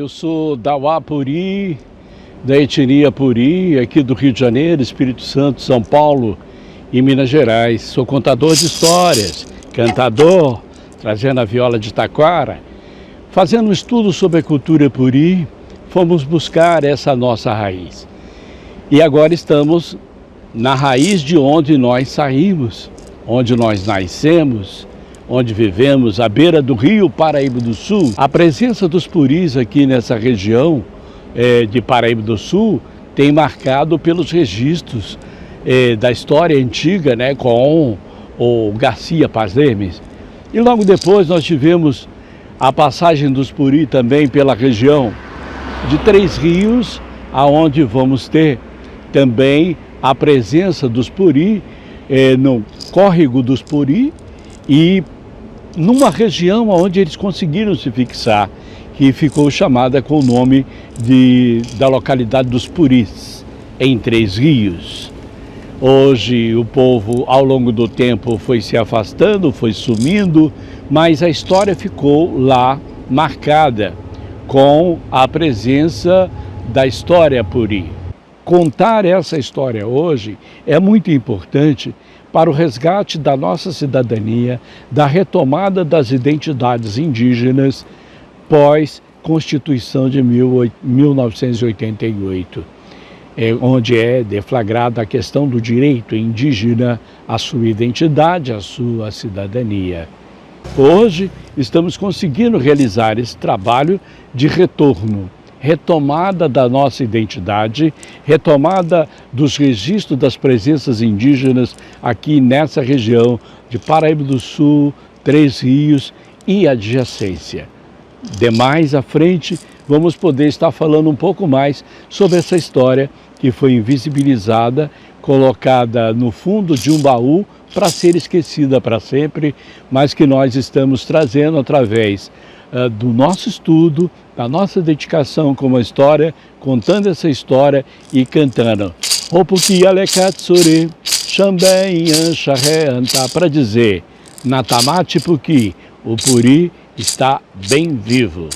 eu sou Dauá Puri, da etnia Puri, aqui do Rio de Janeiro, Espírito Santo, São Paulo e Minas Gerais. Sou contador de histórias, cantador, trazendo a viola de taquara. Fazendo um estudo sobre a cultura Puri, fomos buscar essa nossa raiz. E agora estamos na raiz de onde nós saímos, onde nós nascemos, onde vivemos, à beira do rio Paraíba do Sul. A presença dos puris aqui nessa região de Paraíba do Sul tem marcado pelos registros da história antiga, né, com o Garcia Paz Lemes. E logo depois nós tivemos a passagem dos puri também pela região de Três Rios, aonde vamos ter também a presença dos puri no córrego dos puri e numa região onde eles conseguiram se fixar, que ficou chamada com o nome da localidade dos Puris, em Três Rios. Hoje o povo, ao longo do tempo, foi se afastando, foi sumindo, mas a história ficou lá marcada com a presença da história Puri. Contar essa história hoje é muito importante para o resgate da nossa cidadania, da retomada das identidades indígenas pós-Constituição de 1988, onde é deflagrada a questão do direito indígena à sua identidade, à sua cidadania. Hoje estamos conseguindo realizar esse trabalho de retorno, retomada da nossa identidade, retomada dos registros das presenças indígenas aqui nessa região de Paraíba do Sul, Três Rios e adjacência. Demais à frente, vamos poder estar falando um pouco mais sobre essa história que foi invisibilizada, colocada no fundo de um baú para ser esquecida para sempre, mas que nós estamos trazendo através do nosso estudo, da nossa dedicação com a história, contando essa história e cantando Hopuki Alekatsuri, Xambém Anxaré Antá, para dizer Natamate Puki, o Puri está bem vivo.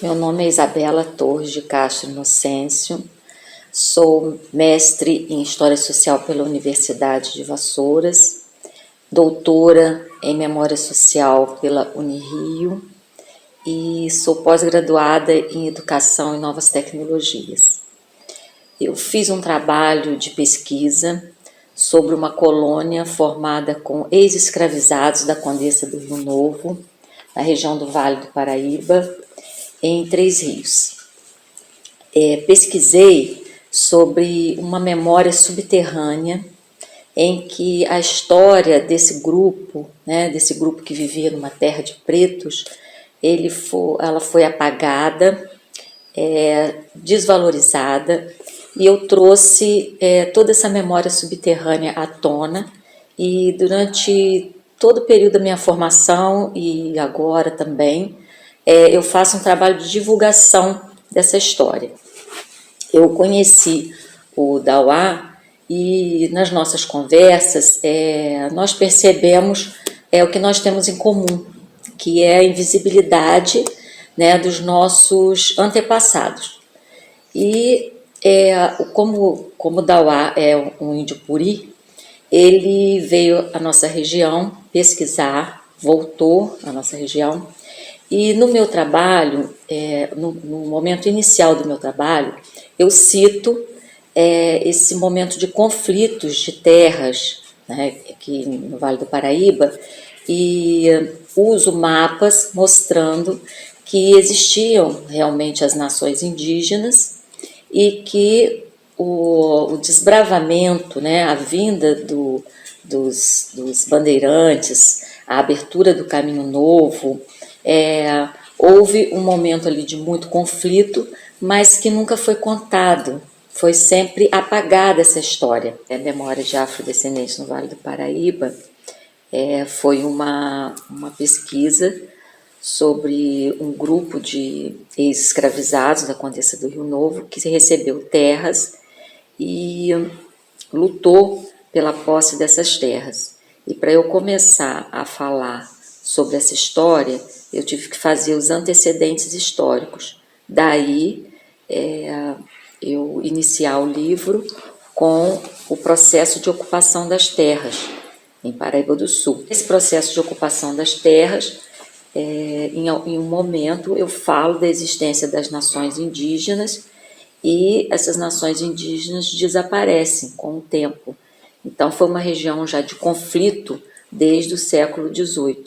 Meu nome é Isabela Torres de Castro Inocêncio, sou mestre em História Social pela Universidade de Vassouras, doutora em Memória Social pela Unirio e sou pós-graduada em Educação e Novas Tecnologias. Eu fiz um trabalho de pesquisa sobre uma colônia formada com ex-escravizados da Condessa do Rio Novo, na região do Vale do Paraíba, em Três Rios. Pesquisei sobre uma memória subterrânea em que a história desse grupo que vivia numa terra de pretos, ela foi apagada, desvalorizada, e eu trouxe toda essa memória subterrânea à tona, e durante todo o período da minha formação e agora também, eu faço um trabalho de divulgação dessa história. Eu conheci o Dauá e nas nossas conversas nós percebemos o que nós temos em comum, que é a invisibilidade, né, dos nossos antepassados. E como o Dauá é um índio Puri, ele veio à nossa região pesquisar, voltou à nossa região, e no meu trabalho, no momento inicial do meu trabalho, eu cito esse momento de conflitos de terras, né, aqui no Vale do Paraíba, e uso mapas mostrando que existiam realmente as nações indígenas e que o desbravamento, né, a vinda dos bandeirantes, a abertura do caminho novo, houve um momento ali de muito conflito, mas que nunca foi contado, foi sempre apagada essa história. A memória de afrodescendentes no Vale do Paraíba foi uma pesquisa sobre um grupo de ex-escravizados da Condessa do Rio Novo que recebeu terras e lutou pela posse dessas terras. E para eu começar a falar sobre essa história, eu tive que fazer os antecedentes históricos. Daí, eu iniciar o livro com o processo de ocupação das terras em Paraíba do Sul. Esse processo de ocupação das terras, em um momento eu falo da existência das nações indígenas e essas nações indígenas desaparecem com o tempo. Então foi uma região já de conflito desde o século XVIII.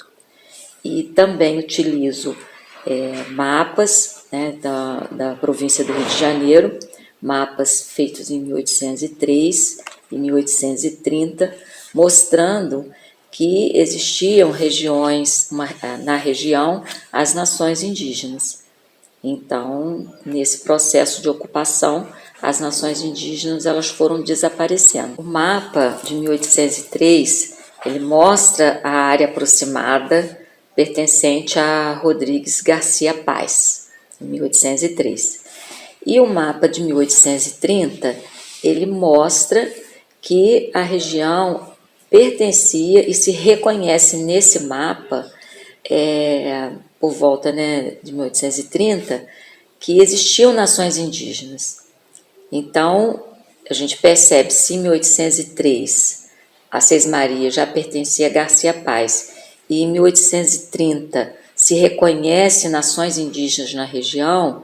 E também utilizo mapas, né, da província do Rio de Janeiro, mapas feitos em 1803 e 1830, mostrando que existiam regiões, na região, as nações indígenas. Então, nesse processo de ocupação, as nações indígenas elas foram desaparecendo. O mapa de 1803, ele mostra a área aproximada pertencente a Rodrigues Garcia Paz, em 1803. E o mapa de 1830, ele mostra que a região pertencia e se reconhece nesse mapa, por volta, né, de 1830, que existiam nações indígenas. Então, a gente percebe se em 1803 a Seis Marias já pertencia a Garcia Paz e em 1830 se reconhece nações indígenas na região,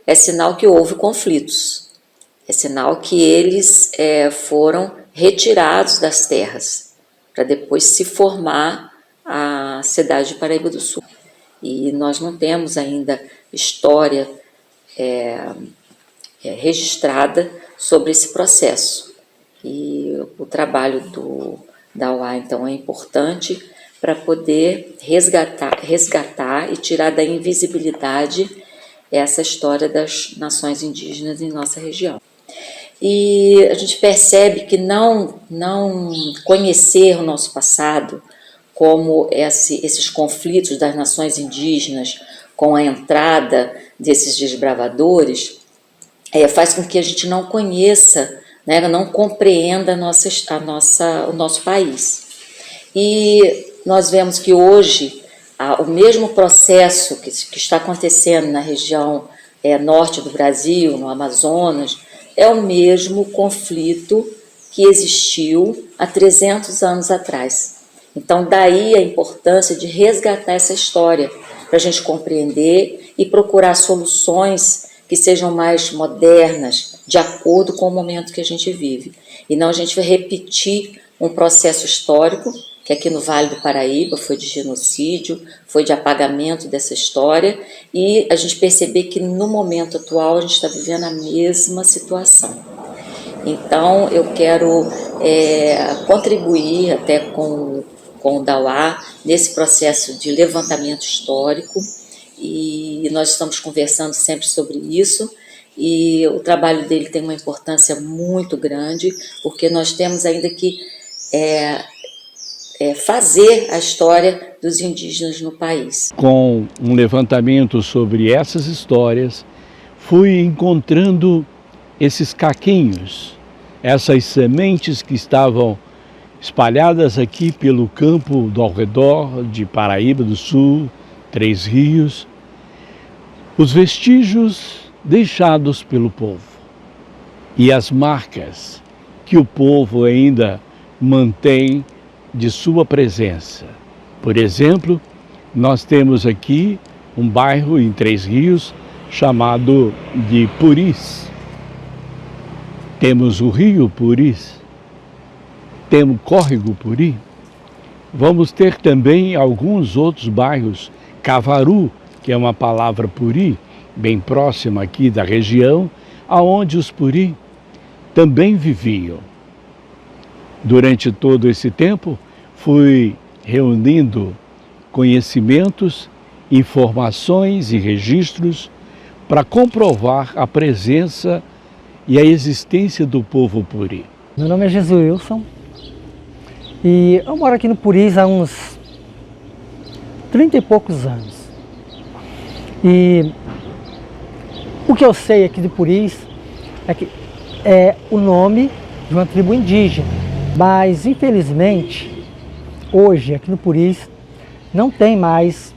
é sinal que houve conflitos, é sinal que eles foram retirados das terras para depois se formar a cidade de Paraíba do Sul. E nós não temos ainda história registrada sobre esse processo. E o trabalho da UA, então, é importante para poder resgatar e tirar da invisibilidade essa história das nações indígenas em nossa região. E a gente percebe que não conhecer o nosso passado, como esses conflitos das nações indígenas com a entrada desses desbravadores, faz com que a gente não conheça, né, não compreenda o nosso país. E nós vemos que hoje o mesmo processo que está acontecendo na região norte do Brasil, no Amazonas, é o mesmo conflito que existiu há 300 anos atrás. Então, daí a importância de resgatar essa história, para a gente compreender e procurar soluções que sejam mais modernas, de acordo com o momento que a gente vive. E não a gente vai repetir um processo histórico, que aqui no Vale do Paraíba foi de genocídio, foi de apagamento dessa história, e a gente perceber que no momento atual a gente está vivendo a mesma situação. Então, eu quero contribuir até com o DAUA nesse processo de levantamento histórico, e nós estamos conversando sempre sobre isso, e o trabalho dele tem uma importância muito grande, porque nós temos ainda que fazer a história dos indígenas no país. Com um levantamento sobre essas histórias, fui encontrando esses caquinhos, essas sementes que estavam espalhadas aqui pelo campo do ao redor de Paraíba do Sul, Três Rios, os vestígios deixados pelo povo e as marcas que o povo ainda mantém de sua presença. Por exemplo, nós temos aqui um bairro em Três Rios chamado de Puris. Temos o rio Puris, temos o córrego Puri. Vamos ter também alguns outros bairros, Cavaru, que é uma palavra Puri, bem próxima aqui da região, aonde os Puri também viviam. Durante todo esse tempo, fui reunindo conhecimentos, informações e registros para comprovar a presença e a existência do povo Puri. Meu nome é Jesuilson e eu moro aqui no Puris há uns 30 e poucos anos. E o que eu sei aqui de Puris é que é o nome de uma tribo indígena, mas infelizmente hoje aqui no Puris não tem mais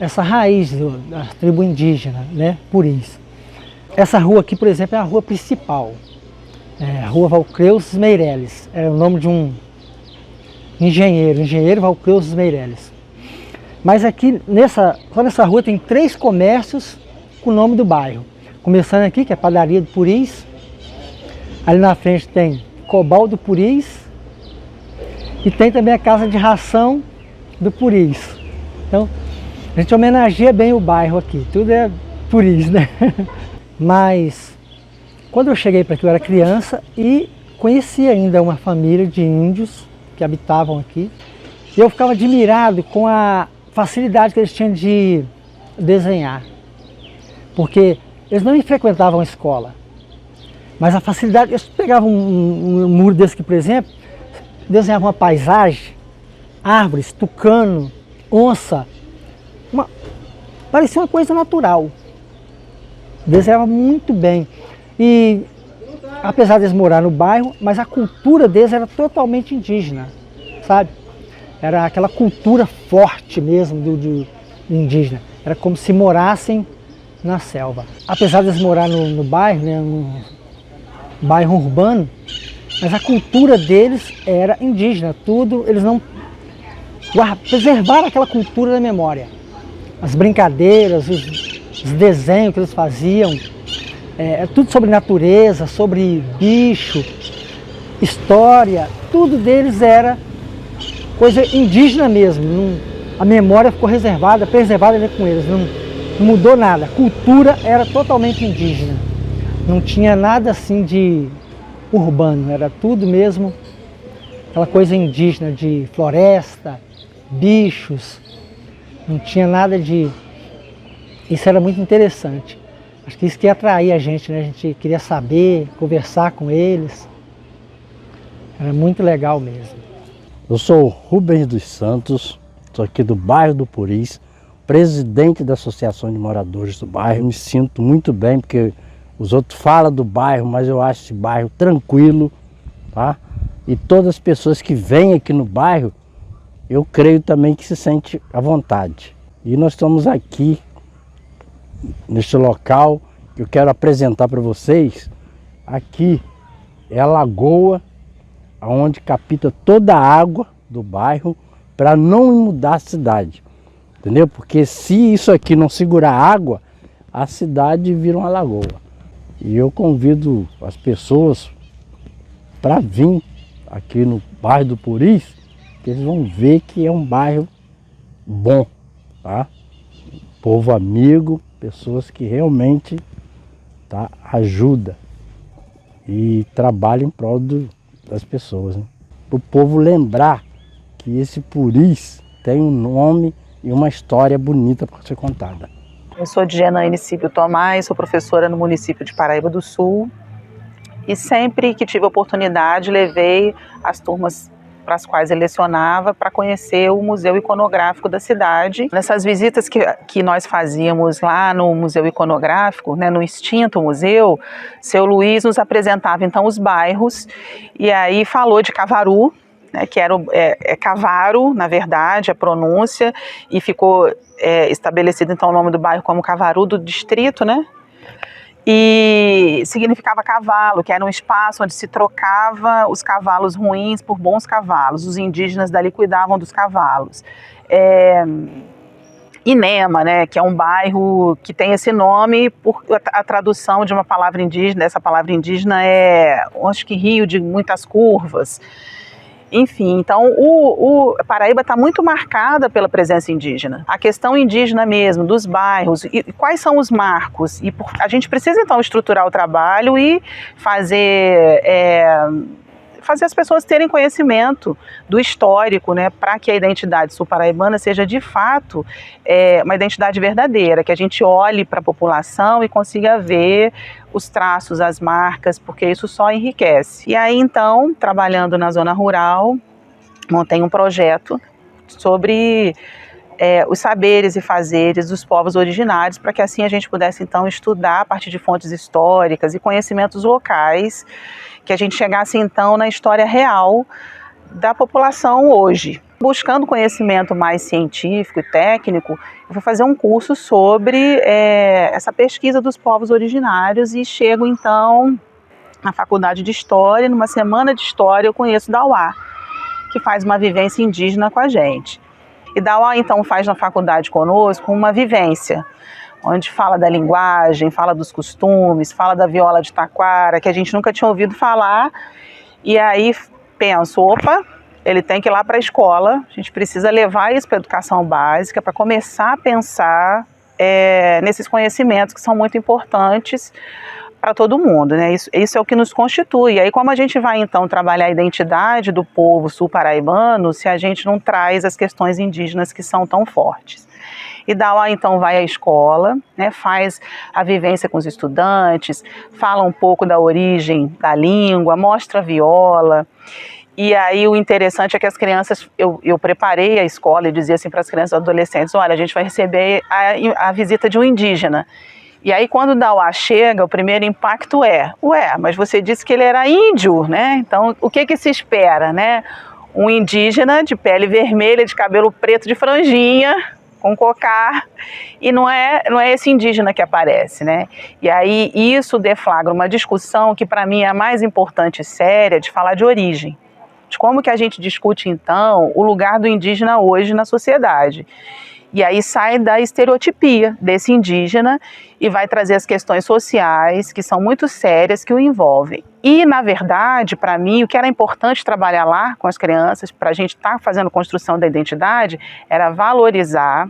essa raiz da tribo indígena, né, Puris. Essa rua aqui, por exemplo, é a rua principal, a Rua Valcreus Meireles, é o nome de um engenheiro Valcreus Meireles. Mas aqui, só nessa rua tem 3 comércios com o nome do bairro. Começando aqui, que é a Padaria do Puris, ali na frente tem Cobal do Puris e tem também a Casa de Ração do Puris. Então, a gente homenageia bem o bairro aqui, tudo é Puris, né? Mas, quando eu cheguei para aqui, eu era criança e conheci ainda uma família de índios que habitavam aqui. E eu ficava admirado com a facilidade que eles tinham de desenhar. Porque eles não frequentavam a escola, mas a facilidade, eles pegavam um muro desse aqui, por exemplo, desenhavam uma paisagem, árvores, tucano, onça, parecia uma coisa natural. Desenhava muito bem. E apesar de eles morar no bairro, mas a cultura deles era totalmente indígena, sabe? Era aquela cultura forte mesmo do indígena. Era como se morassem na selva. Apesar de eles morarem no bairro, né, no bairro urbano, mas a cultura deles era indígena. Tudo, eles não preservaram aquela cultura da memória. As brincadeiras, os desenhos que eles faziam, tudo sobre natureza, sobre bicho, história, tudo deles era coisa indígena mesmo. A memória ficou reservada, preservada com eles, não mudou nada. A cultura era totalmente indígena, não tinha nada assim de urbano, era tudo mesmo aquela coisa indígena de floresta, bichos, não tinha nada de... Isso era muito interessante. Acho que isso que ia atrair a gente, né? A gente queria saber, conversar com eles. Era muito legal mesmo. Eu sou o Rubens dos Santos, sou aqui do bairro do Puris, presidente da Associação de Moradores do Bairro. Me sinto muito bem, porque os outros falam do bairro, mas eu acho esse bairro tranquilo, tá? E todas as pessoas que vêm aqui no bairro, eu creio também que se sente à vontade. E nós estamos aqui, neste local, que eu quero apresentar para vocês. Aqui é a lagoa, onde capta toda a água do bairro para não inundar a cidade, entendeu? Porque se isso aqui não segurar a água, a cidade vira uma lagoa. E eu convido as pessoas para vir aqui no bairro do Puris, que eles vão ver que é um bairro bom, tá? Povo amigo, pessoas que realmente, tá, ajudam e trabalham em prol das pessoas, né? Para o povo lembrar que esse Puris tem um nome e uma história bonita para ser contada. Eu sou de Janaíne Cípio Tomás, sou professora no município de Paraíba do Sul e sempre que tive a oportunidade levei as turmas para as quais eu lecionava para conhecer o Museu Iconográfico da cidade. Nessas visitas que nós fazíamos lá no Museu Iconográfico, né, no extinto museu, seu Luiz nos apresentava então os bairros e aí falou de Cavaru, né, que era Cavaro, na verdade, a pronúncia, e ficou estabelecido então o nome do bairro como Cavaru do distrito, né? E significava cavalo, que era um espaço onde se trocava os cavalos ruins por bons cavalos. Os indígenas dali cuidavam dos cavalos. Inema, né, que é um bairro que tem esse nome por a tradução de uma palavra indígena. Essa palavra indígena acho que rio de muitas curvas. Enfim, então o Paraíba está muito marcada pela presença indígena. A questão indígena mesmo, dos bairros, e quais são os marcos. E a gente precisa então estruturar o trabalho e fazer as pessoas terem conhecimento do histórico, né, para que a identidade sul-paraibana seja de fato uma identidade verdadeira, que a gente olhe para a população e consiga ver os traços, as marcas, porque isso só enriquece. E aí então, trabalhando na zona rural, montei um projeto sobre os saberes e fazeres dos povos originários, para que assim a gente pudesse então estudar a partir de fontes históricas e conhecimentos locais, que a gente chegasse então na história real da população hoje. Buscando conhecimento mais científico e técnico, eu fui fazer um curso sobre essa pesquisa dos povos originários e chego então na faculdade de História, numa semana de História eu conheço Dauá, que faz uma vivência indígena com a gente. E Dauá então faz na faculdade conosco uma vivência, onde fala da linguagem, fala dos costumes, fala da viola de taquara, que a gente nunca tinha ouvido falar, e aí penso, opa, ele tem que ir lá para a escola, a gente precisa levar isso para a educação básica, para começar a pensar nesses conhecimentos que são muito importantes para todo mundo, né? Isso é o que nos constitui. E aí como a gente vai então trabalhar a identidade do povo sul-paraibano se a gente não traz as questões indígenas que são tão fortes? E Dauá então vai à escola, né, faz a vivência com os estudantes, fala um pouco da origem da língua, mostra a viola. E aí o interessante é que as crianças, eu preparei a escola e dizia assim para as crianças e adolescentes, olha, a gente vai receber a visita de um indígena. E aí quando o Dauá chega, o primeiro impacto mas você disse que ele era índio, né? Então o que se espera, né? Um indígena de pele vermelha, de cabelo preto de franjinha, com cocar, e não é esse indígena que aparece, né? E aí isso deflagra uma discussão que para mim é a mais importante e séria, de falar de origem. De como que a gente discute, então, o lugar do indígena hoje na sociedade. E aí sai da estereotipia desse indígena e vai trazer as questões sociais, que são muito sérias, que o envolvem. E, na verdade, para mim, o que era importante trabalhar lá com as crianças, para a gente estar fazendo construção da identidade, era valorizar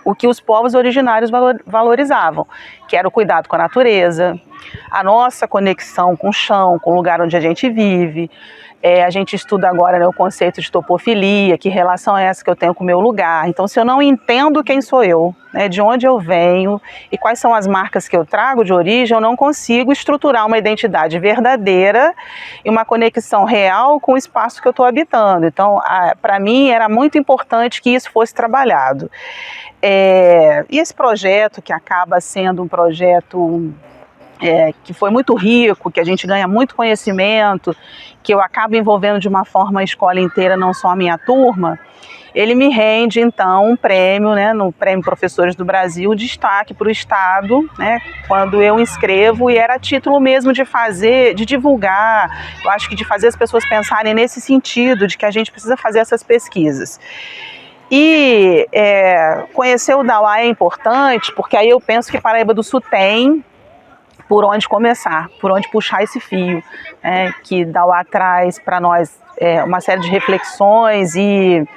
o que os povos originários valorizavam, que era o cuidado com a natureza, a nossa conexão com o chão, com o lugar onde a gente vive. A gente estuda agora, né, o conceito de topofilia, que relação é essa que eu tenho com o meu lugar. Então, se eu não entendo quem sou eu, né, de onde eu venho e quais são as marcas que eu trago de origem, eu não consigo estruturar uma identidade verdadeira e uma conexão real com o espaço que eu estou habitando. Então, para mim, era muito importante que isso fosse trabalhado. E esse projeto, que acaba sendo um projeto que foi muito rico, que a gente ganha muito conhecimento, que eu acabo envolvendo de uma forma a escola inteira, não só a minha turma, ele me rende, então, um prêmio, né, no Prêmio Professores do Brasil, destaque para o Estado, né, quando eu inscrevo, e era título mesmo de fazer, de divulgar, eu acho que de fazer as pessoas pensarem nesse sentido, de que a gente precisa fazer essas pesquisas. E conhecer o Dauá é importante, porque aí eu penso que Paraíba do Sul tem por onde começar, por onde puxar esse fio, que Dauá traz para nós uma série de reflexões, e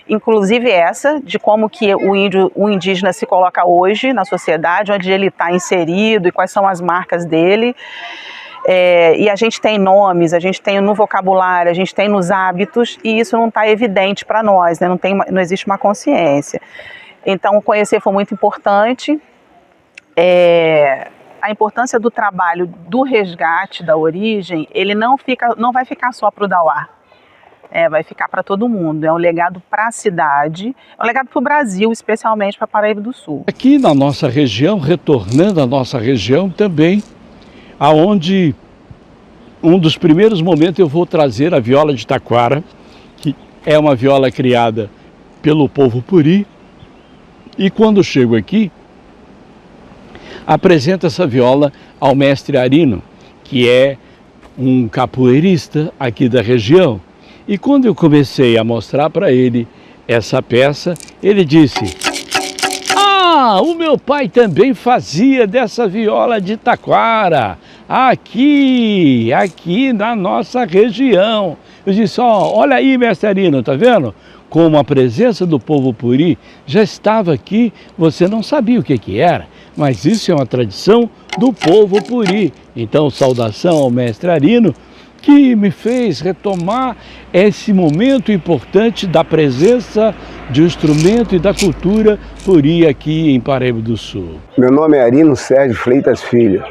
inclusive essa de como que o indígena se coloca hoje na sociedade, onde ele está inserido e quais são as marcas dele. E a gente tem nomes, a gente tem no vocabulário, a gente tem nos hábitos, e isso não está evidente para nós, né? Não existe uma consciência. Então, conhecer foi muito importante. A importância do trabalho do resgate da origem, ele não vai ficar só para o Dauá, vai ficar para todo mundo. É um legado para a cidade, é um legado para o Brasil, especialmente para Paraíba do Sul. Aqui na nossa região, retornando à nossa região também, aonde um dos primeiros momentos eu vou trazer a viola de taquara, que é uma viola criada pelo povo Puri, e quando chego aqui, apresento essa viola ao mestre Arino, que é um capoeirista aqui da região. E quando eu comecei a mostrar para ele essa peça, ele disse: "Ah, o meu pai também fazia dessa viola de taquara, aqui na nossa região." Eu disse: olha aí, mestre Arino, tá vendo? Como a presença do povo Puri já estava aqui, você não sabia o que era, mas isso é uma tradição do povo Puri. Então, saudação ao mestre Arino, que me fez retomar esse momento importante da presença de um instrumento e da cultura Puri aqui em Paraíba do Sul. Meu nome é Arino Sérgio Freitas Filho,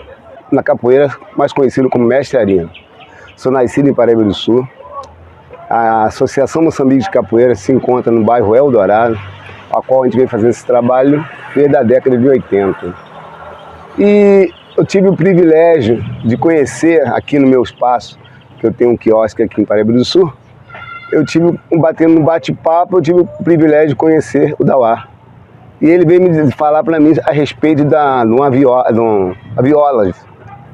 na capoeira mais conhecido como mestre Arino. Sou nascido em Paraíba do Sul. A Associação Moçambique de Capoeira se encontra no bairro Eldorado, a qual a gente vem fazendo esse trabalho desde a década de 80. E eu tive o privilégio de conhecer aqui no meu espaço, que eu tenho um quiosque aqui em Paraíba do Sul, batendo no bate-papo, eu tive o privilégio de conhecer o Dauá. E ele veio me falar para mim a respeito de uma viola.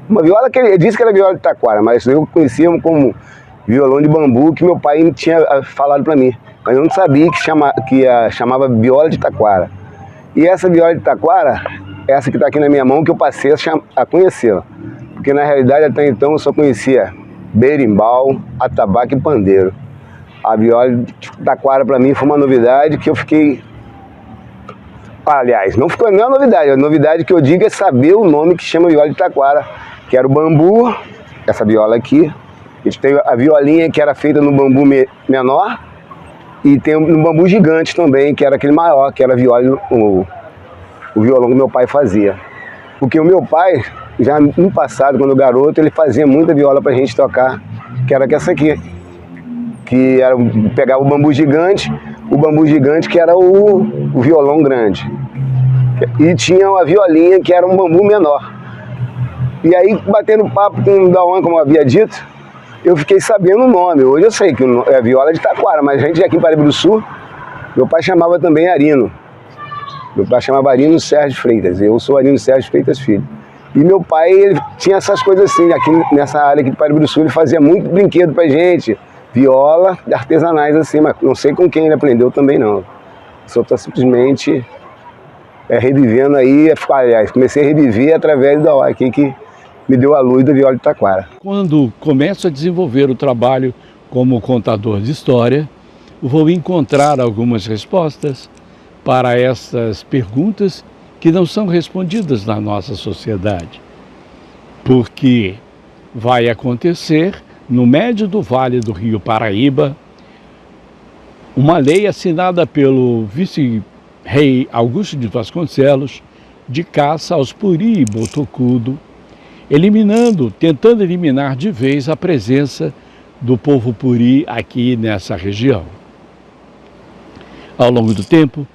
Uma viola que ele disse que era viola de taquara, mas eu conhecia como violão de bambu, que meu pai tinha falado para mim. Mas eu não sabia que chamava viola de taquara. E essa viola de taquara, essa que está aqui na minha mão, que eu passei a conhecê-la. Porque na realidade até então eu só conhecia berimbau, atabaque e pandeiro. A viola de taquara para mim foi uma novidade que eu fiquei... Aliás, não é uma novidade, a novidade que eu digo é saber o nome que chama viola de taquara, que era o bambu, essa viola aqui. A gente tem a violinha que era feita no bambu menor e tem no bambu gigante também, que era aquele maior, que era o violão que meu pai fazia. Porque o meu pai, já no passado, quando garoto, ele fazia muita viola pra gente tocar, que era essa aqui. Que era pegar o bambu gigante que era o violão grande. E tinha uma violinha que era um bambu menor. E aí, batendo papo com o Dauã, como eu havia dito, eu fiquei sabendo o nome. Hoje eu sei que é viola de taquara, mas a gente aqui em Paraíba do Sul, meu pai chamava também Arino. Meu pai chamava Arino Sérgio Freitas, eu sou Arino Sérgio Freitas Filho. E meu pai, ele tinha essas coisas assim, aqui nessa área aqui de Paraíba do Sul, ele fazia muito brinquedo pra gente. Viola artesanais assim, mas não sei com quem ele aprendeu também não. Só estou simplesmente revivendo aí, aliás, comecei a reviver através do Dauá aqui que me deu a luz da viola de taquara. Quando começo a desenvolver o trabalho como contador de história, vou encontrar algumas respostas para essas perguntas que não são respondidas na nossa sociedade. Porque vai acontecer no médio do Vale do Rio Paraíba, uma lei assinada pelo vice-rei Augusto de Vasconcelos de caça aos puri e botocudo, tentando eliminar de vez a presença do povo puri aqui nessa região. Ao longo do tempo,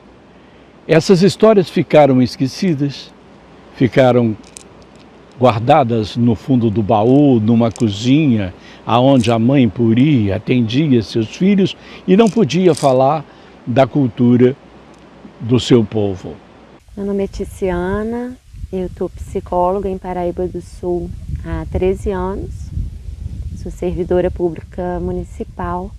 essas histórias ficaram esquecidas, ficaram guardadas no fundo do baú, numa cozinha, aonde a mãe puri atendia seus filhos e não podia falar da cultura do seu povo. Meu nome é Ticiana, eu estou psicóloga em Paraíba do Sul há 13 anos, sou servidora pública municipal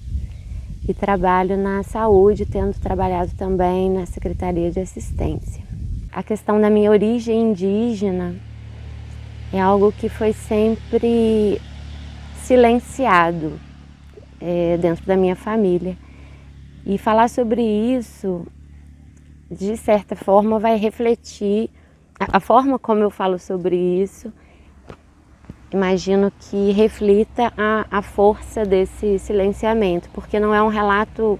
e trabalho na saúde, tendo trabalhado também na Secretaria de Assistência. A questão da minha origem indígena é algo que foi sempre silenciado dentro da minha família. E falar sobre isso, de certa forma, vai refletir a forma como eu falo sobre isso. Imagino que reflita a força desse silenciamento, porque não é um relato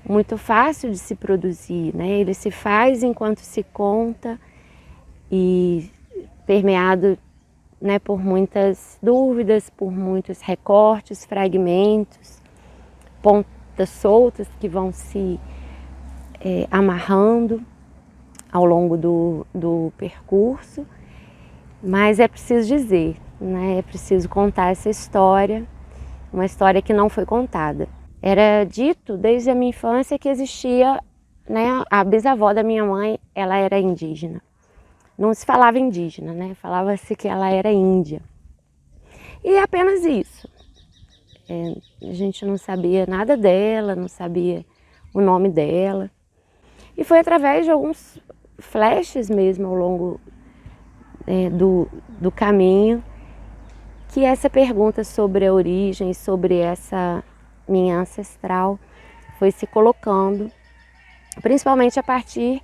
muito fácil de se produzir, né? Ele se faz enquanto se conta e permeado, né, por muitas dúvidas, por muitos recortes, fragmentos, pontas soltas que vão se amarrando ao longo do percurso. Mas é preciso dizer, né, é preciso contar essa história, uma história que não foi contada. Era dito desde a minha infância que existia, né, a bisavó da minha mãe, ela era indígena. Não se falava indígena, né? Falava-se que ela era índia. E é apenas isso. A gente não sabia nada dela, não sabia o nome dela. E foi através de alguns flashes mesmo ao longo do caminho que essa pergunta sobre a origem, sobre essa minha ancestral foi se colocando, principalmente a partir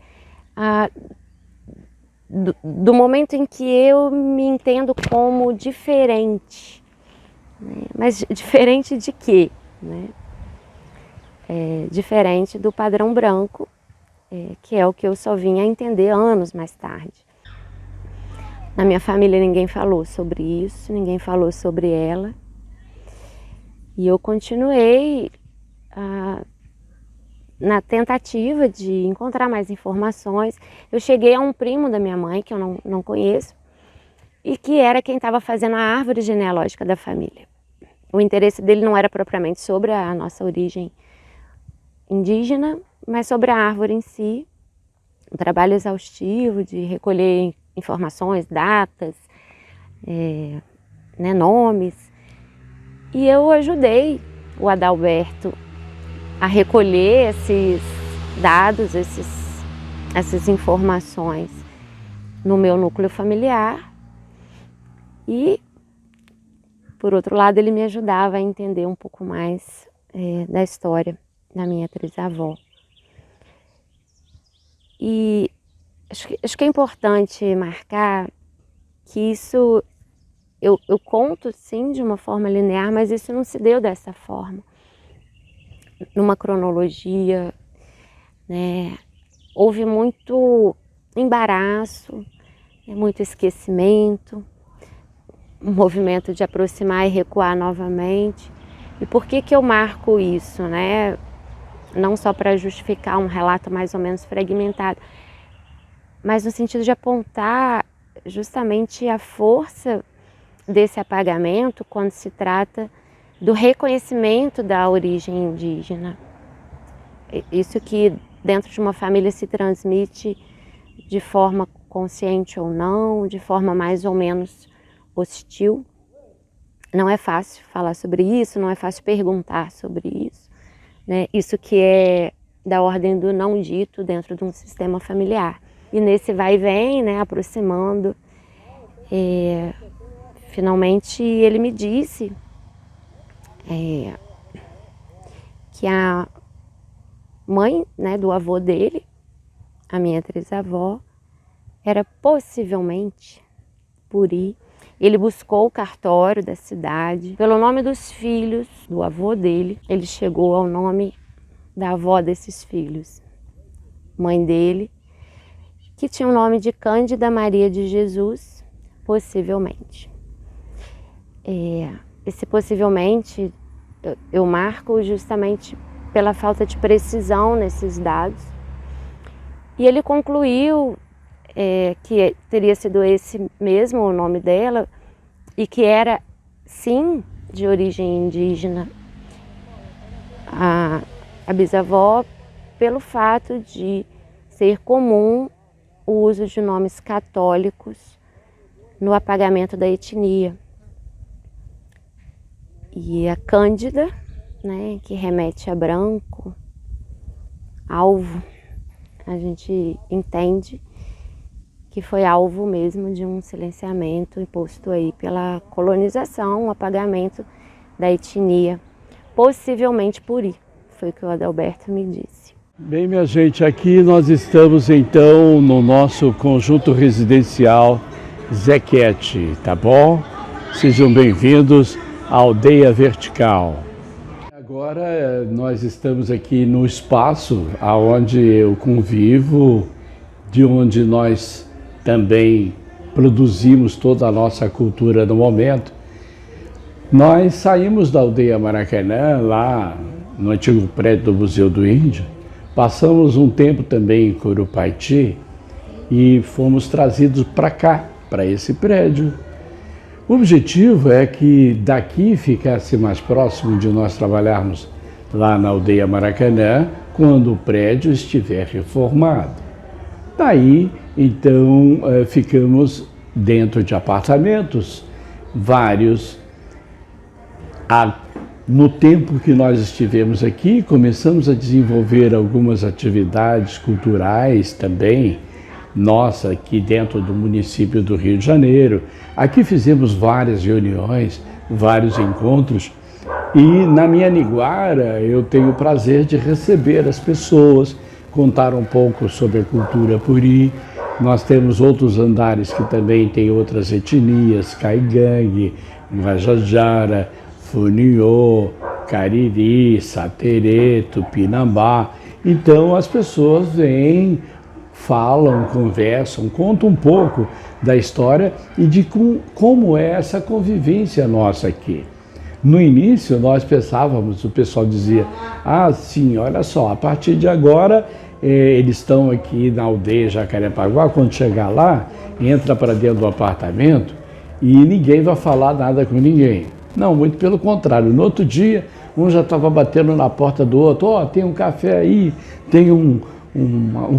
do momento em que eu me entendo como diferente, né? Mas diferente de quê? Né? Diferente do padrão branco, que é o que eu só vim a entender anos mais tarde. Na minha família ninguém falou sobre isso, ninguém falou sobre ela. E eu continuei na tentativa de encontrar mais informações. Eu cheguei a um primo da minha mãe, que eu não conheço, e que era quem estava fazendo a árvore genealógica da família. o interesse dele não era propriamente sobre a nossa origem indígena, mas sobre a árvore em si, um trabalho exaustivo de recolher informações, datas, nomes. E eu ajudei o Adalberto a recolher esses dados, essas informações no meu núcleo familiar. E, por outro lado, ele me ajudava a entender um pouco mais da história da minha trisavó. E acho que é importante marcar que isso eu conto, sim, de uma forma linear, mas isso não se deu dessa forma. Numa cronologia, né? Houve muito embaraço, muito esquecimento, um movimento de aproximar e recuar novamente. E por que eu marco isso, né? Não só para justificar um relato mais ou menos fragmentado, mas no sentido de apontar justamente a força desse apagamento quando se trata do reconhecimento da origem indígena. Isso que dentro de uma família se transmite de forma consciente ou não, de forma mais ou menos hostil. Não é fácil falar sobre isso, não é fácil perguntar sobre isso, né? Isso que é da ordem do não dito dentro de um sistema familiar. E nesse vai e vem, né, aproximando, finalmente ele me disse que a mãe, né, do avô dele, a minha trisavó, era possivelmente Puri. Ele buscou o cartório da cidade. Pelo nome dos filhos do avô dele, ele chegou ao nome da avó desses filhos, mãe dele, que tinha o nome de Cândida Maria de Jesus, possivelmente. Esse possivelmente eu marco justamente pela falta de precisão nesses dados. E ele concluiu que teria sido esse mesmo o nome dela e que era, sim, de origem indígena, a bisavó, pelo fato de ser comum o uso de nomes católicos no apagamento da etnia. E a Cândida, né, que remete a branco, alvo, a gente entende que foi alvo mesmo de um silenciamento imposto aí pela colonização, o apagamento da etnia, possivelmente Puri, foi o que o Adalberto me disse. Bem, minha gente, aqui nós estamos então no nosso conjunto residencial Zequete, tá bom? Sejam bem-vindos à Aldeia Vertical. Agora nós estamos aqui no espaço onde eu convivo, de onde nós também produzimos toda a nossa cultura no momento. Nós saímos da Aldeia Maracanã, lá no antigo prédio do Museu do Índio, passamos um tempo também em Curupaiti e fomos trazidos para cá, para esse prédio. O objetivo é que daqui ficasse mais próximo de nós trabalharmos lá na Aldeia Maracanã quando o prédio estiver reformado. Daí, então, ficamos dentro de apartamentos, vários. No tempo que nós estivemos aqui, começamos a desenvolver algumas atividades culturais também, nossa, aqui dentro do município do Rio de Janeiro. Aqui fizemos várias reuniões, vários encontros, e na minha Niguara eu tenho o prazer de receber as pessoas, contar um pouco sobre a cultura Puri. Nós temos outros andares que também têm outras etnias, Caigangue, Guajajara, Funiô, Cariri, Saterê, Tupinambá. Então as pessoas vêm, falam, conversam, contam um pouco da história e de como é essa convivência nossa aqui. No início nós pensávamos, o pessoal dizia, sim, olha só, a partir de agora eles estão aqui na aldeia Jacarepaguá, quando chegar lá, entra para dentro do apartamento e ninguém vai falar nada com ninguém. Não, muito pelo contrário. No outro dia, um já estava batendo na porta do outro, tem um café aí, tem um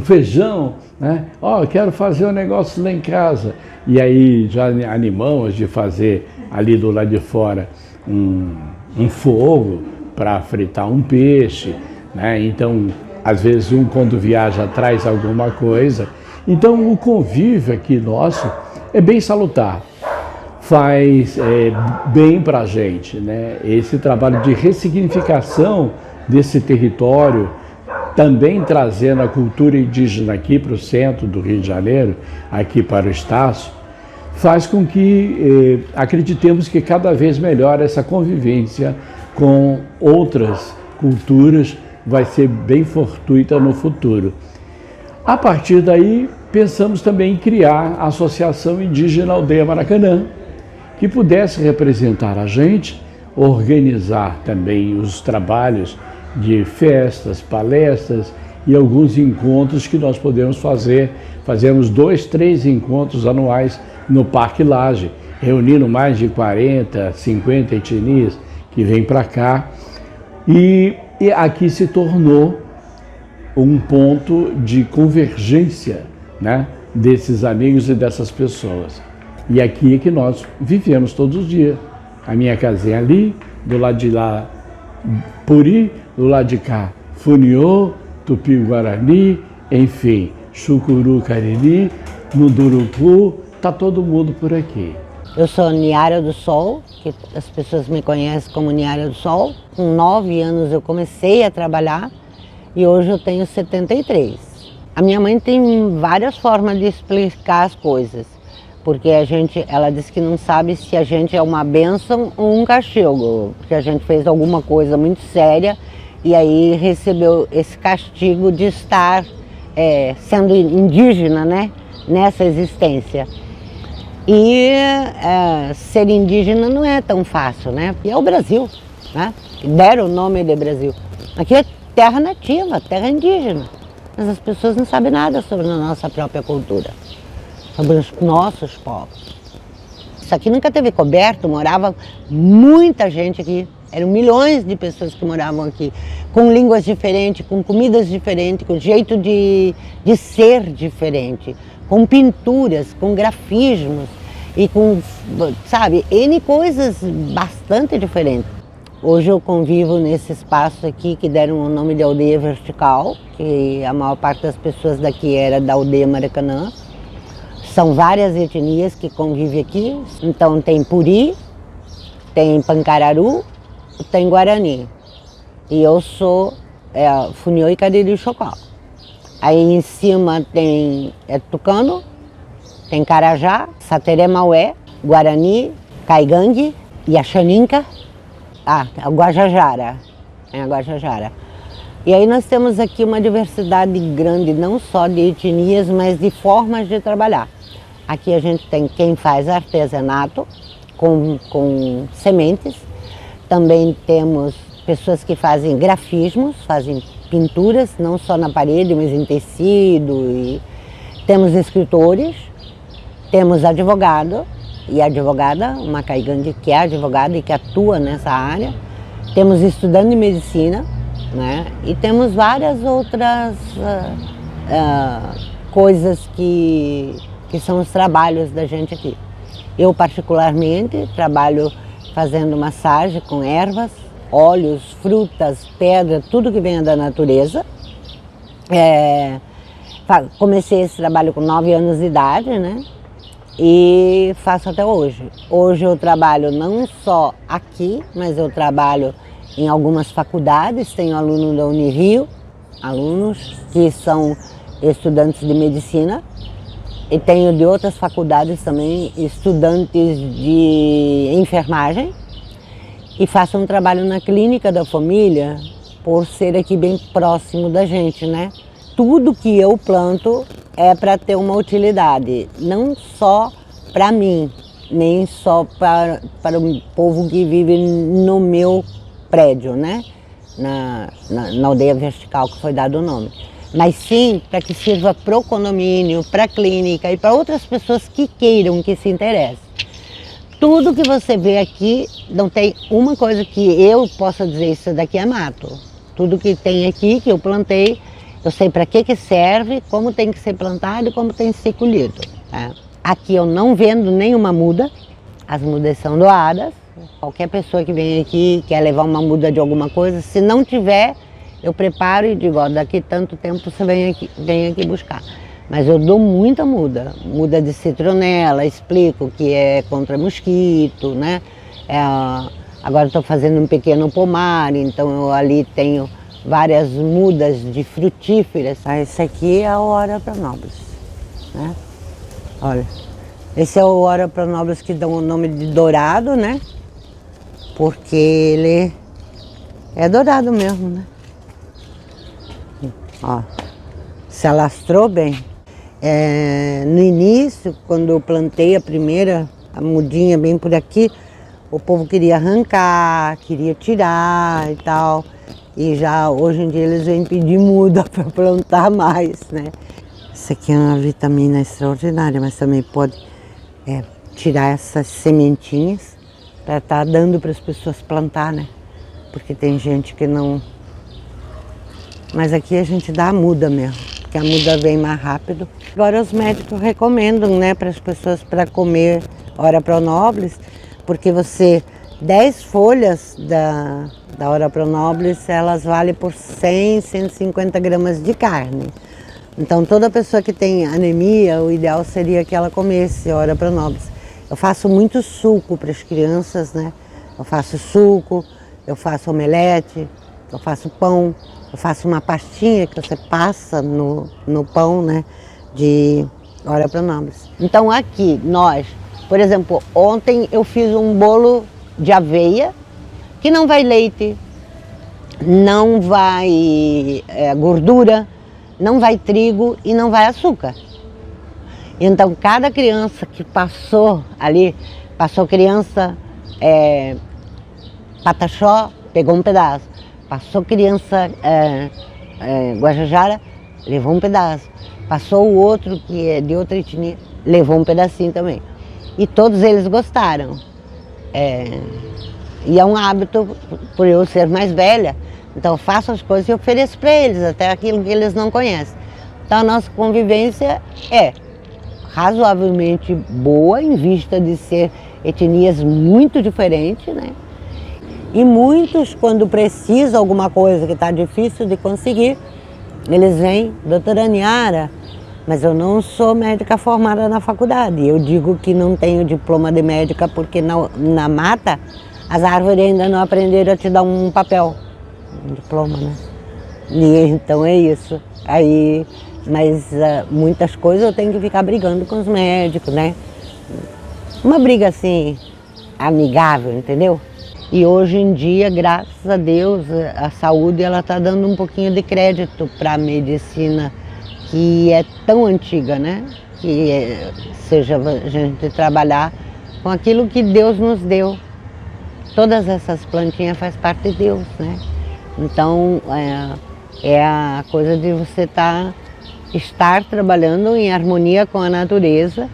feijão, né? Quero fazer um negócio lá em casa. E aí já animamos de fazer ali do lado de fora um fogo para fritar um peixe, né? Então, às vezes quando viaja traz alguma coisa. Então o convívio aqui nosso é bem salutar, faz bem para a gente, né? Esse trabalho de ressignificação desse território, também trazendo a cultura indígena aqui para o centro do Rio de Janeiro, aqui para o Estácio, faz com que acreditemos que cada vez melhor essa convivência com outras culturas vai ser bem fortuita no futuro. A partir daí, pensamos também em criar a Associação Indígena Aldeia Maracanã, que pudesse representar a gente, organizar também os trabalhos de festas, palestras e alguns encontros que nós podemos fazer. Fazemos 2, 3 encontros anuais no Parque Lage, reunindo mais de 40, 50 etnias que vêm para cá. E aqui se tornou um ponto de convergência, né, desses amigos e dessas pessoas. E aqui é que nós vivemos todos os dias. A minha casinha ali, do lado de lá, Puri, do lado de cá, Funiô, Tupi-Guarani, enfim, Chucuru, Cariri, Munduruku, tá todo mundo por aqui. Eu sou Niara do Sol, que as pessoas me conhecem como Niara do Sol. Com 9 anos eu comecei a trabalhar e hoje eu tenho 73. A minha mãe tem várias formas de explicar as coisas, porque ela diz que não sabe se a gente é uma bênção ou um castigo, porque a gente fez alguma coisa muito séria e aí recebeu esse castigo de estar sendo indígena, né, nessa existência. E ser indígena não é tão fácil, né? E é o Brasil, né? Deram o nome de Brasil. Aqui é terra nativa, terra indígena. Mas as pessoas não sabem nada sobre a nossa própria cultura, sobre os nossos povos. Isso aqui nunca teve coberto, morava muita gente aqui. Eram milhões de pessoas que moravam aqui, com línguas diferentes, com comidas diferentes, com jeito de ser diferente, com pinturas, com grafismos e com, sabe, N coisas bastante diferentes. Hoje eu convivo nesse espaço aqui que deram o nome de Aldeia Vertical, que a maior parte das pessoas daqui era da Aldeia Maracanã. São várias etnias que convivem aqui, então tem Puri, tem Pancararu, tem Guarani. E eu sou Funiô e Cariri Chocó. Aí em cima tem Tucano, tem Carajá, Sateré Maué, Guarani, Caigangue, Yaxaninca, a Guajajara. A Guajajara. E aí nós temos aqui uma diversidade grande, não só de etnias, mas de formas de trabalhar. Aqui a gente tem quem faz artesanato com sementes. Também temos pessoas que fazem grafismos, fazem pinturas, não só na parede, mas em tecido. E temos escritores, temos advogado e advogada, uma caigangue que é advogada e que atua nessa área. Temos estudante de medicina, né? E temos várias outras coisas que são os trabalhos da gente aqui. Eu particularmente trabalho fazendo massagem com ervas, óleos, frutas, pedra, tudo que venha da natureza. Comecei esse trabalho com 9 anos de idade, né? E faço até hoje. Hoje eu trabalho não só aqui, mas eu trabalho em algumas faculdades. Tenho aluno da Unirio, alunos que são estudantes de medicina. E tenho de outras faculdades também estudantes de enfermagem. E faço um trabalho na clínica da família, por ser aqui bem próximo da gente, né? Tudo que eu planto é para ter uma utilidade, não só para mim, nem só para o povo que vive no meu prédio, né? Na Aldeia Vertical, que foi dado o nome. Mas sim para que sirva para o condomínio, para a clínica e para outras pessoas que queiram, que se interessem. Tudo que você vê aqui, não tem uma coisa que eu possa dizer, isso daqui é mato. Tudo que tem aqui, que eu plantei, eu sei para que serve, como tem que ser plantado e como tem que ser colhido. Tá? Aqui eu não vendo nenhuma muda, as mudas são doadas. Qualquer pessoa que vem aqui quer levar uma muda de alguma coisa, se não tiver, eu preparo e digo, ó, daqui tanto tempo você vem aqui buscar. Mas eu dou muita muda, muda de citronela, explico que é contra mosquito, né? Agora estou fazendo um pequeno pomar, então eu ali tenho várias mudas de frutíferas. Esse aqui é o Ora Pronobis, né? Olha, esse é o Ora Pronobis que dá o nome de dourado, né? Porque ele é dourado mesmo, né? Ó, se alastrou bem. No início, quando eu plantei a mudinha bem por aqui, o povo queria arrancar, queria tirar e tal. E já hoje em dia eles vêm pedir muda para plantar mais, né? Isso aqui é uma vitamina extraordinária, mas também pode tirar essas sementinhas para estar dando para as pessoas plantar, né? Porque tem gente que não... Mas aqui a gente dá a muda mesmo, porque a muda vem mais rápido. Agora os médicos recomendam, né, para as pessoas para comer Ora Pronobis, porque 10 folhas da Ora Pronobis, elas valem por 100, 150 gramas de carne. Então toda pessoa que tem anemia, o ideal seria que ela comesse Ora Pronobis. Eu faço muito suco para as crianças, né? Eu faço suco, eu faço omelete, eu faço pão. Eu faço uma pastinha que você passa no pão, né, de Ora Pronobis. Então aqui, nós, por exemplo, ontem eu fiz um bolo de aveia, que não vai leite, não vai gordura, não vai trigo e não vai açúcar. Então cada criança que passou ali, passou criança Pataxó, pegou um pedaço. Passou criança Guajajara, levou um pedaço. Passou o outro, que é de outra etnia, levou um pedacinho também. E todos eles gostaram. E é um hábito, por eu ser mais velha, então eu faço as coisas e ofereço para eles, até aquilo que eles não conhecem. Então a nossa convivência é razoavelmente boa, em vista de ser etnias muito diferentes, né? E muitos, quando precisam alguma coisa que está difícil de conseguir, eles vêm, doutora Niara, mas eu não sou médica formada na faculdade. Eu digo que não tenho diploma de médica porque na mata as árvores ainda não aprenderam a te dar um papel, um diploma, né? E então é isso. Aí, mas muitas coisas eu tenho que ficar brigando com os médicos, né? Uma briga assim, amigável, entendeu? E hoje em dia, graças a Deus, a saúde ela está dando um pouquinho de crédito para a medicina que é tão antiga, né? Que seja a gente trabalhar com aquilo que Deus nos deu. Todas essas plantinhas faz parte de Deus, né? Então é a coisa de você estar trabalhando em harmonia com a natureza,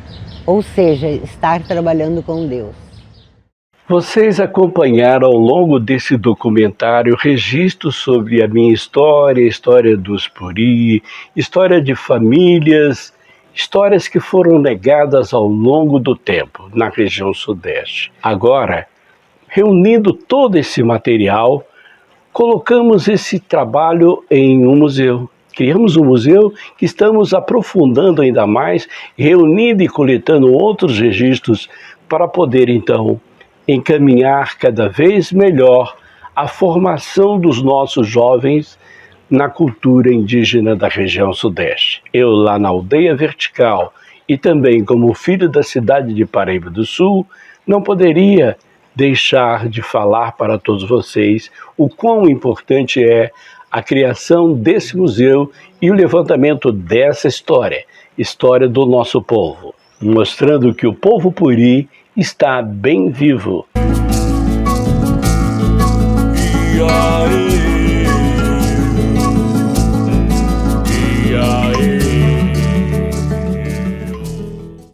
ou seja, estar trabalhando com Deus. Vocês acompanharam ao longo desse documentário registros sobre a minha história, a história dos Puri, história de famílias, histórias que foram negadas ao longo do tempo na região sudeste. Agora, reunindo todo esse material, colocamos esse trabalho em um museu. Criamos um museu que estamos aprofundando ainda mais, reunindo e coletando outros registros para poder, então, encaminhar cada vez melhor a formação dos nossos jovens na cultura indígena da região sudeste. Eu lá na Aldeia Vertical e também como filho da cidade de Paraíba do Sul, não poderia deixar de falar para todos vocês o quão importante é a criação desse museu e o levantamento dessa história do nosso povo, mostrando que o povo Puri está bem vivo.